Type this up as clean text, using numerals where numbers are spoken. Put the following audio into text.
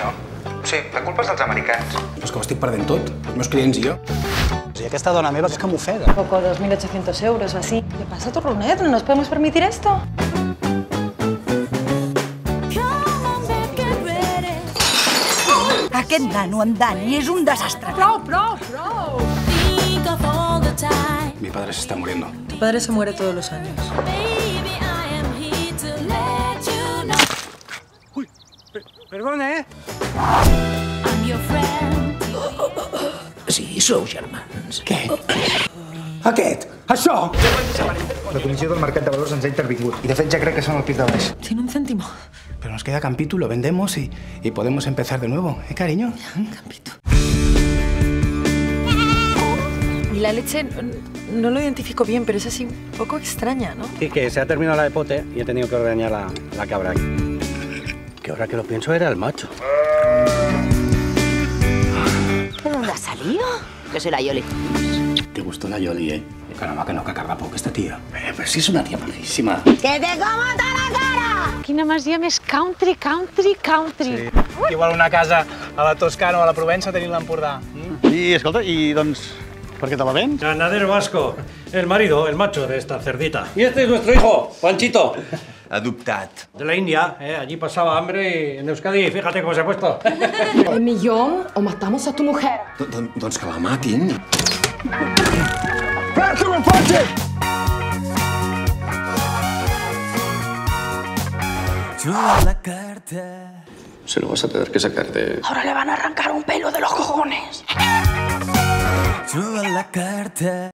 això? Sí, la culpa és dels americans. Però és que ho estic perdent tot, els meus clients i jo. Y aquesta dona meva és que m'ofega. Poco, 2.800 euros o así. ¿Qué pasa, Turronet? ¿No nos podemos permitir esto? Aquest nano, en Dani, és un desastre. ¡Prou, prou, prou! Mi padre se está muriendo. Tu padre se muere todos los años. Ui, perdona, eh? Sí, sou germans. Què? Aquest? Això? La Comissió del Mercat de Valors ens ha intervingut. I de fet ja crec que són al pis de baix. Sin un céntimo. Pero nos queda Campito, lo vendemos y podemos empezar de nuevo, ¿eh, cariño? Campito. Y la leche, no lo identifico bien, pero es así un poco extraña, ¿no? Sí, que se ha terminado la de pote y he tenido que ordeñar la cabra. Que ahora que lo pienso era el macho. ¿De dónde ha salido? Que soy la Yoli. Te gustó la Yoli, ¿eh? Caramba, que no, que carrapo, que esta tía. Pero sí es una tía majísima. Que te como toda la cara! Quina masia més country, country, country. Sí. Igual una casa a la Toscana o a la Provença tenint l'Empordà. I, escolta, i doncs, per què te la vens? Ganadero vasco, el marido, el macho de esta cerdita. Y este es nuestro hijo, Panchito. Adoptat. De la India, allí pasaba hambre y en Euskadi, fíjate cómo se ha puesto. ¿El millón o matamos a tu mujer? Doncs que la matin. Se lo vas a tener que sacar de... Ahora le van a arrancar un pelo de los cojones.